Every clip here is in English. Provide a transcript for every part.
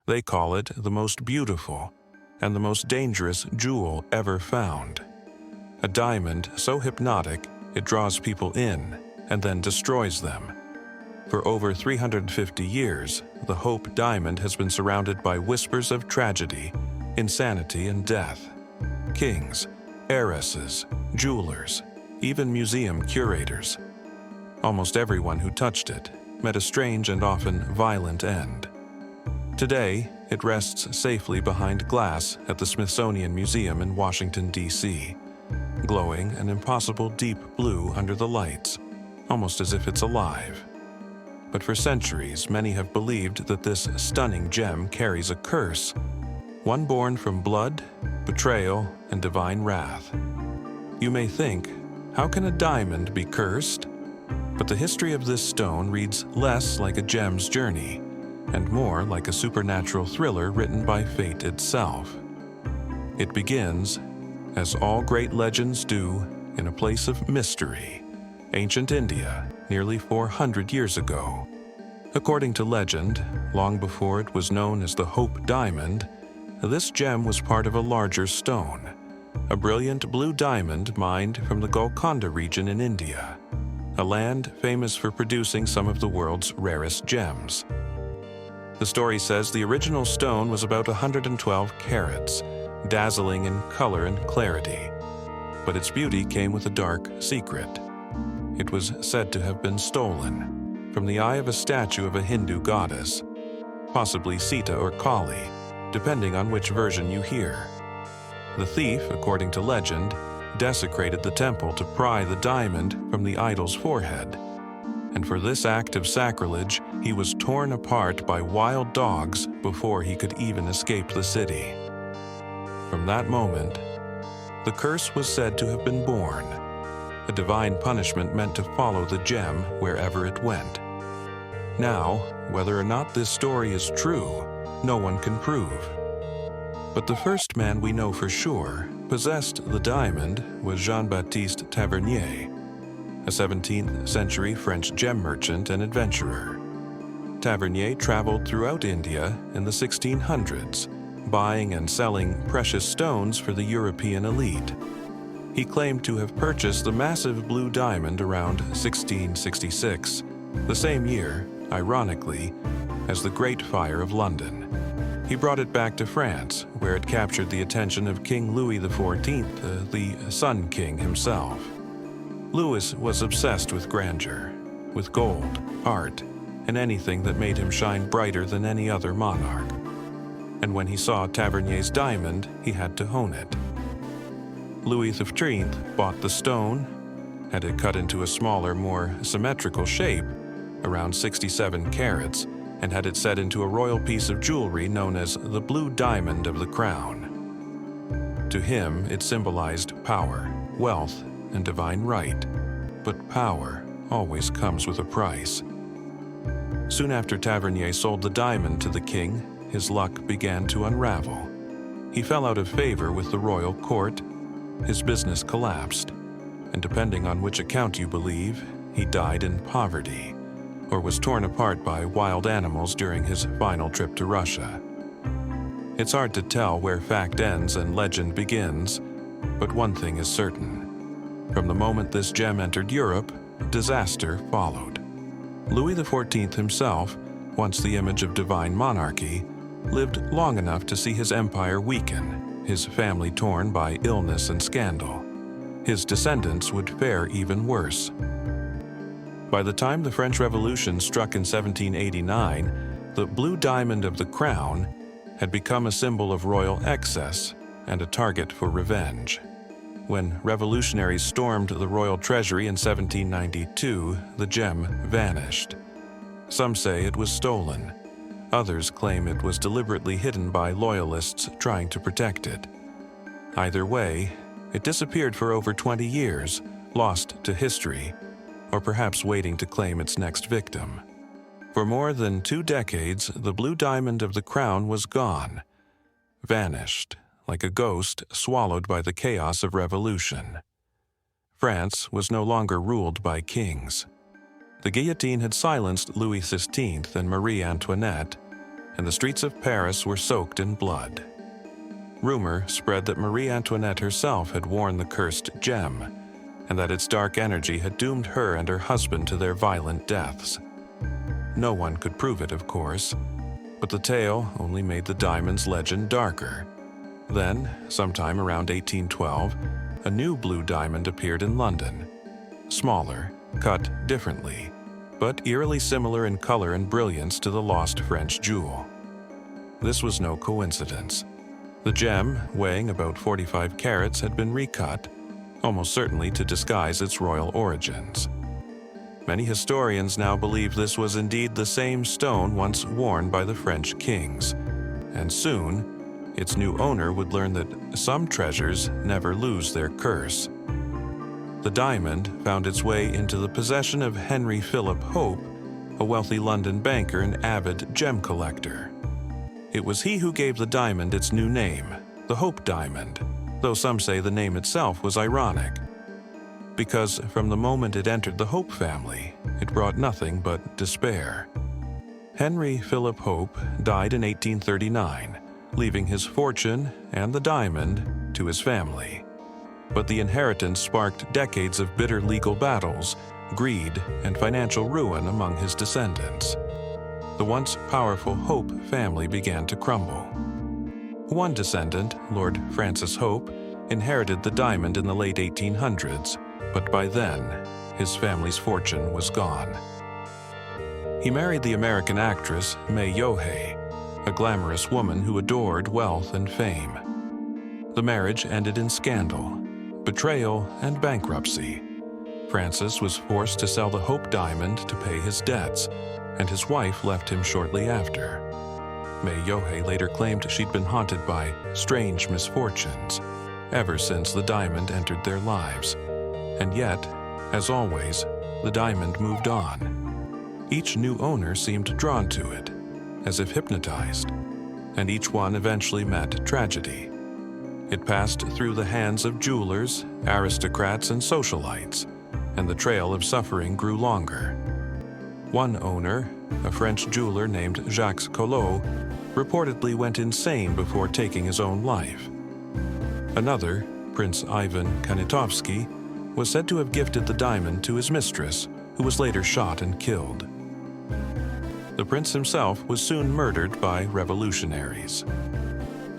They call it the most beautiful and the most dangerous jewel ever found. A diamond so hypnotic it draws people in and then destroys them. For over 350 years, the Hope Diamond has been surrounded by whispers of tragedy, insanity, and death. Kings, heiresses, jewelers, even museum curators. Almost everyone who touched it met a strange and often violent end. Today, it rests safely behind glass at the Smithsonian Museum in Washington, D.C., glowing an impossible deep blue under the lights, almost as if it's alive. But for centuries, many have believed that this stunning gem carries a curse, one born from blood, betrayal, and divine wrath. You may think, how can a diamond be cursed? But the history of this stone reads less like a gem's journey, and more like a supernatural thriller written by fate itself. It begins, as all great legends do, in a place of mystery, ancient India, nearly 400 years ago. According to legend, long before it was known as the Hope Diamond, this gem was part of a larger stone, a brilliant blue diamond mined from the Golconda region in India, a land famous for producing some of the world's rarest gems. The story says the original stone was about 112 carats, dazzling in color and clarity. But its beauty came with a dark secret. It was said to have been stolen from the eye of a statue of a Hindu goddess, possibly Sita or Kali, depending on which version you hear. The thief, according to legend, desecrated the temple to pry the diamond from the idol's forehead. And for this act of sacrilege, he was torn apart by wild dogs before he could even escape the city. From that moment, the curse was said to have been born, a divine punishment meant to follow the gem wherever it went. Now, whether or not this story is true, no one can prove. But the first man we know for sure possessed the diamond was Jean-Baptiste Tavernier, a 17th century French gem merchant and adventurer. Tavernier traveled throughout India in the 1600s, buying and selling precious stones for the European elite. He claimed to have purchased the massive blue diamond around 1666, the same year, ironically, as the Great Fire of London. He brought it back to France, where it captured the attention of King Louis XIV, the Sun King himself. Louis was obsessed with grandeur, with gold, art, and anything that made him shine brighter than any other monarch. And when he saw Tavernier's diamond, he had to own it. Louis XIII bought the stone, had it cut into a smaller, more symmetrical shape, around 67 carats, and had it set into a royal piece of jewelry known as the Blue Diamond of the Crown. To him, it symbolized power, wealth, and divine right. But power always comes with a price. Soon after Tavernier sold the diamond to the king, his luck began to unravel. He fell out of favor with the royal court, his business collapsed, and depending on which account you believe, he died in poverty, or was torn apart by wild animals during his final trip to Russia. It's hard to tell where fact ends and legend begins, but one thing is certain. From the moment this gem entered Europe, disaster followed. Louis XIV himself, once the image of divine monarchy, lived long enough to see his empire weaken, his family torn by illness and scandal. His descendants would fare even worse. By the time the French Revolution struck in 1789, the Blue Diamond of the Crown had become a symbol of royal excess and a target for revenge. When revolutionaries stormed the royal treasury in 1792, the gem vanished. Some say it was stolen. Others claim it was deliberately hidden by loyalists trying to protect it. Either way, it disappeared for over 20 years, lost to history, or perhaps waiting to claim its next victim. For more than 2 decades, the Blue Diamond of the Crown was gone, vanished, like a ghost swallowed by the chaos of revolution. France was no longer ruled by kings. The guillotine had silenced Louis XVI and Marie Antoinette, and the streets of Paris were soaked in blood. Rumor spread that Marie Antoinette herself had worn the cursed gem, and that its dark energy had doomed her and her husband to their violent deaths. No one could prove it, of course, but the tale only made the diamond's legend darker. Then, sometime around 1812, a new blue diamond appeared in London. Smaller, cut differently, but eerily similar in color and brilliance to the lost French jewel. This was no coincidence. The gem, weighing about 45 carats, had been recut, almost certainly to disguise its royal origins. Many historians now believe this was indeed the same stone once worn by the French kings, and soon, its new owner would learn that some treasures never lose their curse. The diamond found its way into the possession of Henry Philip Hope, a wealthy London banker and avid gem collector. It was he who gave the diamond its new name, the Hope Diamond, though some say the name itself was ironic, because from the moment it entered the Hope family, it brought nothing but despair. Henry Philip Hope died in 1839, leaving his fortune and the diamond to his family. But the inheritance sparked decades of bitter legal battles, greed, and financial ruin among his descendants. The once powerful Hope family began to crumble. One descendant, Lord Francis Hope, inherited the diamond in the late 1800s, but by then, his family's fortune was gone. He married the American actress May Yohei, a glamorous woman who adored wealth and fame. The marriage ended in scandal, betrayal, and bankruptcy. Francis was forced to sell the Hope diamond to pay his debts, and his wife left him shortly after. May Yohei later claimed she'd been haunted by strange misfortunes ever since the diamond entered their lives. And yet, as always, the diamond moved on. Each new owner seemed drawn to it, as if hypnotized, and each one eventually met tragedy. It passed through the hands of jewelers, aristocrats, and socialites, and the trail of suffering grew longer. One owner, a French jeweler named Jacques Collot, reportedly went insane before taking his own life. Another, Prince Ivan Kanitovsky, was said to have gifted the diamond to his mistress, who was later shot and killed. The prince himself was soon murdered by revolutionaries.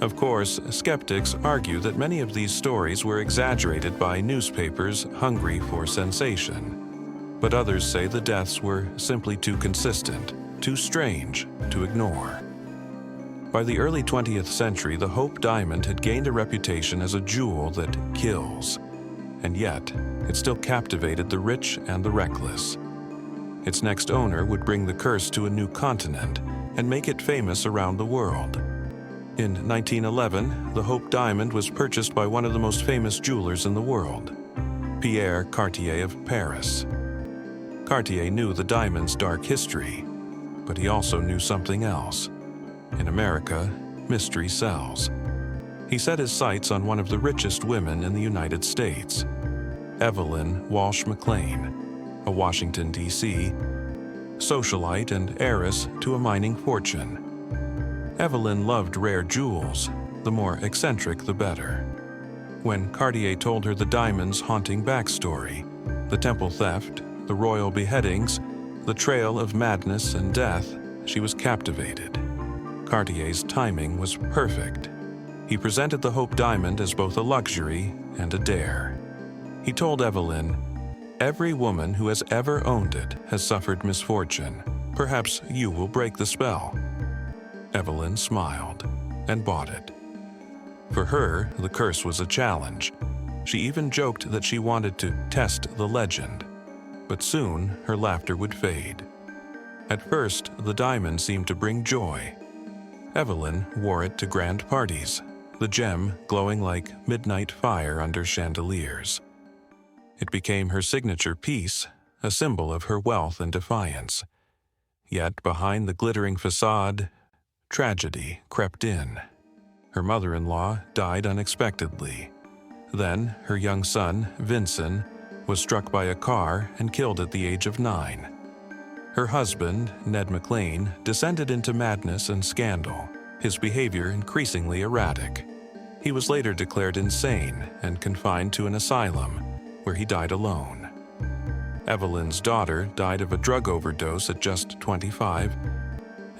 Of course, skeptics argue that many of these stories were exaggerated by newspapers hungry for sensation, but others say the deaths were simply too consistent, too strange to ignore. By the early 20th century, the Hope diamond had gained a reputation as a jewel that kills, and yet it still captivated the rich and the reckless. Its next owner would bring the curse to a new continent and make it famous around the world. In 1911, the Hope diamond was purchased by one of the most famous jewelers in the world, Pierre Cartier of Paris. Cartier knew the diamond's dark history, but he also knew something else. In America, mystery sells. He set his sights on one of the richest women in the United States, Evelyn Walsh McLean, a Washington, D.C. socialite and heiress to a mining fortune. Evelyn loved rare jewels, the more eccentric the better. When Cartier told her the diamond's haunting backstory, the temple theft, the royal beheadings, the trail of madness and death, she was captivated. Cartier's timing was perfect. He presented the Hope diamond as both a luxury and a dare. He told Evelyn, "Every woman who has ever owned it has suffered misfortune. Perhaps you will break the spell." Evelyn smiled and bought it. For her, the curse was a challenge. She even joked that she wanted to test the legend. But soon, her laughter would fade. At first, the diamond seemed to bring joy. Evelyn wore it to grand parties, the gem glowing like midnight fire under chandeliers. It became her signature piece, a symbol of her wealth and defiance. Yet behind the glittering facade, tragedy crept in. Her mother-in-law died unexpectedly. Then her young son, Vincent, was struck by a car and killed at the age of 9. Her husband, Ned McLean, descended into madness and scandal, his behavior increasingly erratic. He was later declared insane and confined to an asylum, where he died alone. Evelyn's daughter died of a drug overdose at just 25,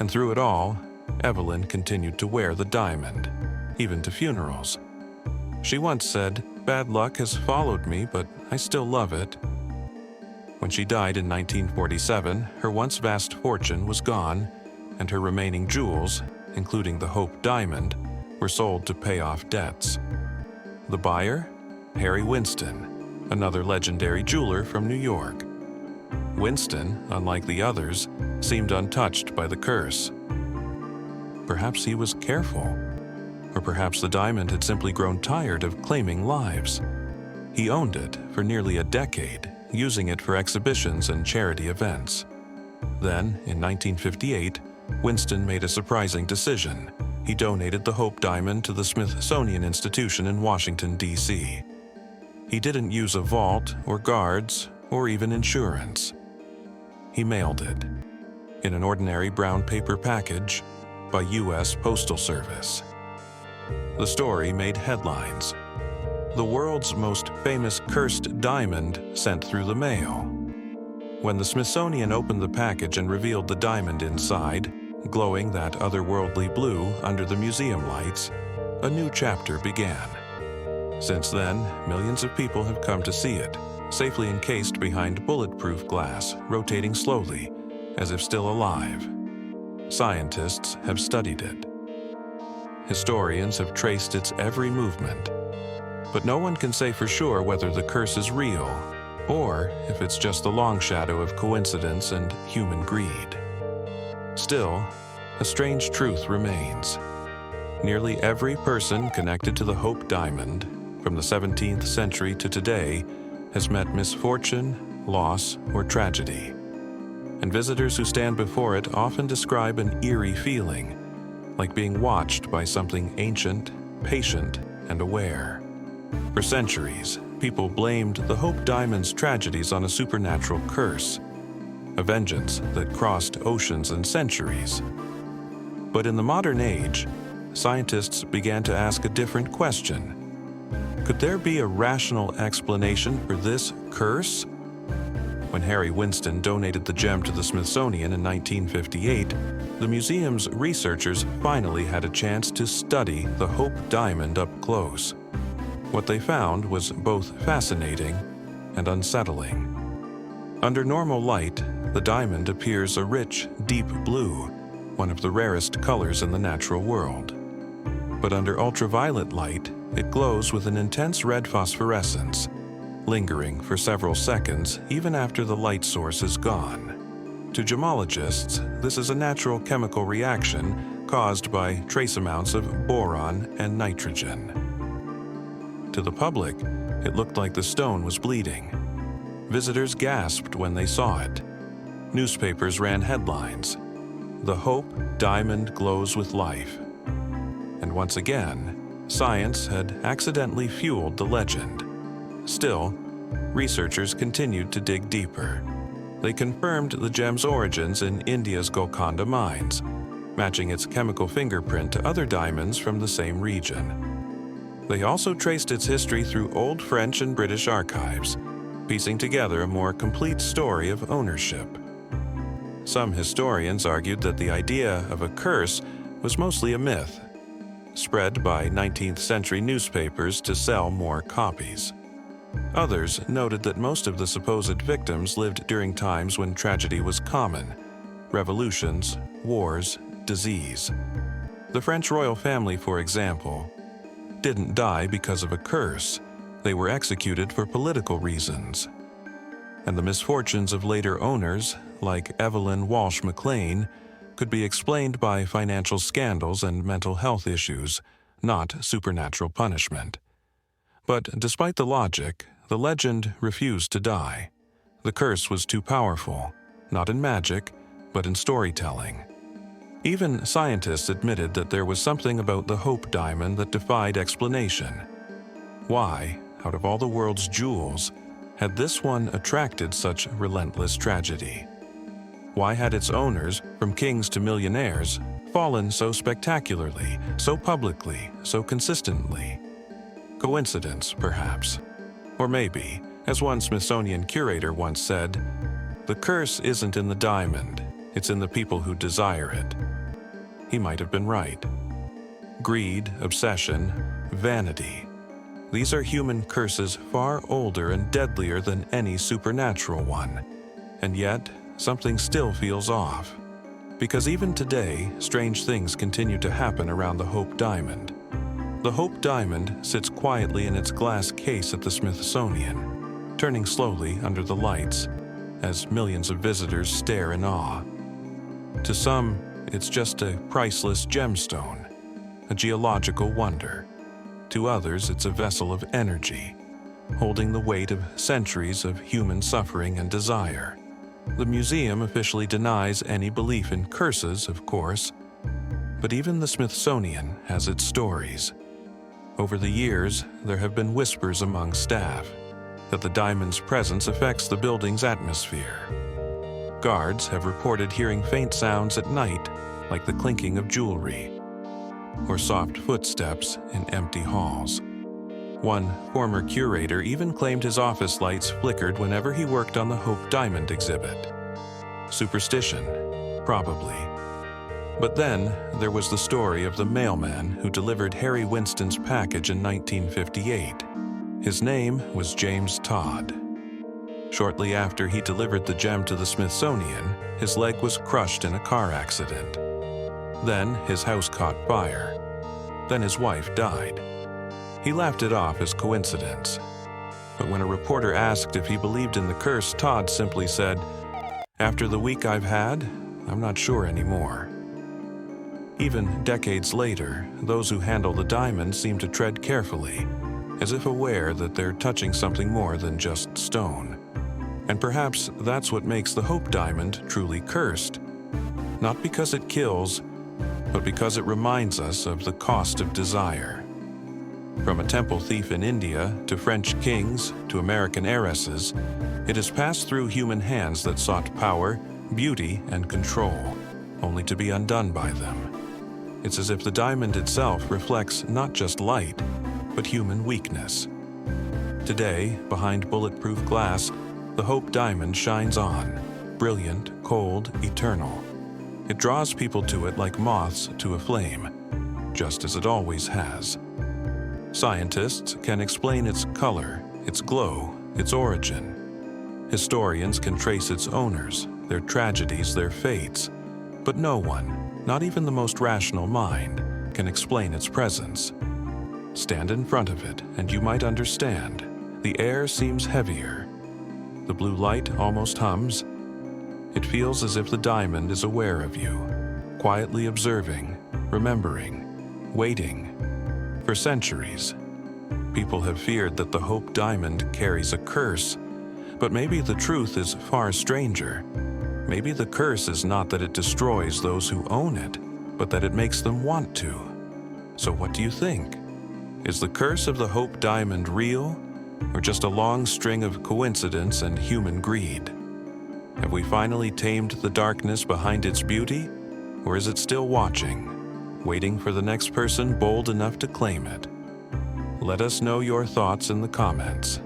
and through it all, Evelyn continued to wear the diamond, even to funerals. She once said, "Bad luck has followed me, but I still love it." When she died in 1947, her once vast fortune was gone, and her remaining jewels, including the Hope diamond, were sold to pay off debts. The buyer? Harry Winston, another legendary jeweler from New York. Winston, unlike the others, seemed untouched by the curse. Perhaps he was careful, or perhaps the diamond had simply grown tired of claiming lives. He owned it for nearly a decade, using it for exhibitions and charity events. Then, in 1958, Winston made a surprising decision. He donated the Hope diamond to the Smithsonian Institution in Washington, D.C. He didn't use a vault or guards or even insurance. He mailed it in an ordinary brown paper package by U.S. Postal Service. The story made headlines. The world's most famous cursed diamond sent through the mail. When the Smithsonian opened the package and revealed the diamond inside, glowing that otherworldly blue under the museum lights, a new chapter began. Since then, millions of people have come to see it, safely encased behind bulletproof glass, rotating slowly, as if still alive. Scientists have studied it. Historians have traced its every movement. But no one can say for sure whether the curse is real, or if it's just the long shadow of coincidence and human greed. Still, a strange truth remains. Nearly every person connected to the Hope diamond, from the 17th century to today, has met misfortune, loss, or tragedy. And visitors who stand before it often describe an eerie feeling, like being watched by something ancient, patient, and aware. For centuries, people blamed the Hope diamond's tragedies on a supernatural curse, a vengeance that crossed oceans and centuries. But in the modern age, scientists began to ask a different question. Could there be a rational explanation for this curse? When Harry Winston donated the gem to the Smithsonian in 1958, the museum's researchers finally had a chance to study the Hope diamond up close. What they found was both fascinating and unsettling. Under normal light, the diamond appears a rich, deep blue, one of the rarest colors in the natural world. But under ultraviolet light, it glows with an intense red phosphorescence, lingering for several seconds even after the light source is gone. To gemologists, this is a natural chemical reaction caused by trace amounts of boron and nitrogen. To the public, it looked like the stone was bleeding. Visitors gasped when they saw it. Newspapers ran headlines, "The Hope diamond glows with life." And once again, science had accidentally fueled the legend. Still, researchers continued to dig deeper. They confirmed the gem's origins in India's Golconda mines, matching its chemical fingerprint to other diamonds from the same region. They also traced its history through old French and British archives, piecing together a more complete story of ownership. Some historians argued that the idea of a curse was mostly a myth, spread by 19th century newspapers to sell more copies. Others noted that most of the supposed victims lived during times when tragedy was common: revolutions, wars, disease. The French royal family, for example, didn't die because of a curse. They were executed for political reasons. And the misfortunes of later owners, like Evelyn Walsh McLean, could be explained by financial scandals and mental health issues, not supernatural punishment. But despite the logic, the legend refused to die. The curse was too powerful, not in magic, but in storytelling. Even scientists admitted that there was something about the Hope diamond that defied explanation. Why, out of all the world's jewels, had this one attracted such relentless tragedy? Why had its owners, from kings to millionaires, fallen so spectacularly, so publicly, so consistently? Coincidence, perhaps. Or maybe, as one Smithsonian curator once said, the curse isn't in the diamond, it's in the people who desire it. He might have been right. Greed, obsession, vanity. These are human curses far older and deadlier than any supernatural one. And yet, something still feels off. Because even today, strange things continue to happen around the Hope Diamond. The Hope Diamond sits quietly in its glass case at the Smithsonian, turning slowly under the lights as millions of visitors stare in awe. To some, it's just a priceless gemstone, a geological wonder. To others, it's a vessel of energy, holding the weight of centuries of human suffering and desire. The museum officially denies any belief in curses, of course, but even the Smithsonian has its stories. Over the years, there have been whispers among staff that the diamond's presence affects the building's atmosphere. Guards have reported hearing faint sounds at night, like the clinking of jewelry, or soft footsteps in empty halls. One former curator even claimed his office lights flickered whenever he worked on the Hope Diamond exhibit. Superstition, probably. But then there was the story of the mailman who delivered Harry Winston's package in 1958. His name was James Todd. Shortly after he delivered the gem to the Smithsonian, his leg was crushed in a car accident. Then his house caught fire. Then his wife died. He laughed it off as coincidence. But when a reporter asked if he believed in the curse, Todd simply said, "After the week I've had, I'm not sure anymore." Even decades later, those who handle the diamond seem to tread carefully, as if aware that they're touching something more than just stone. And perhaps that's what makes the Hope Diamond truly cursed. Not because it kills, but because it reminds us of the cost of desire. From a temple thief in India to French kings to American heiresses, it has passed through human hands that sought power, beauty, and control, only to be undone by them. It's as if the diamond itself reflects not just light, but human weakness. Today, behind bulletproof glass, the Hope Diamond shines on, brilliant, cold, eternal. It draws people to it like moths to a flame, just as it always has. Scientists can explain its color, its glow, its origin. Historians can trace its owners, their tragedies, their fates. But no one, not even the most rational mind, can explain its presence. Stand in front of it, and you might understand. The air seems heavier. The blue light almost hums. It feels as if the diamond is aware of you, quietly observing, remembering, waiting. For centuries, people have feared that the Hope Diamond carries a curse, but maybe the truth is far stranger. Maybe the curse is not that it destroys those who own it, but that it makes them want to. So what do you think? Is the curse of the Hope Diamond real, or just a long string of coincidence and human greed? Have we finally tamed the darkness behind its beauty, or is it still watching, waiting for the next person bold enough to claim it? Let us know your thoughts in the comments.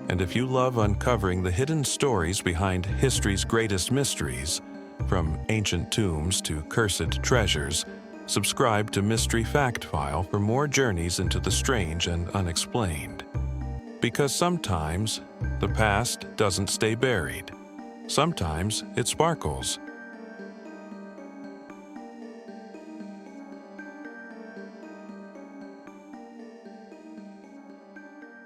And if you love uncovering the hidden stories behind history's greatest mysteries, from ancient tombs to cursed treasures, subscribe to Mystery Fact File for more journeys into the strange and unexplained. Because sometimes, the past doesn't stay buried. Sometimes it sparkles.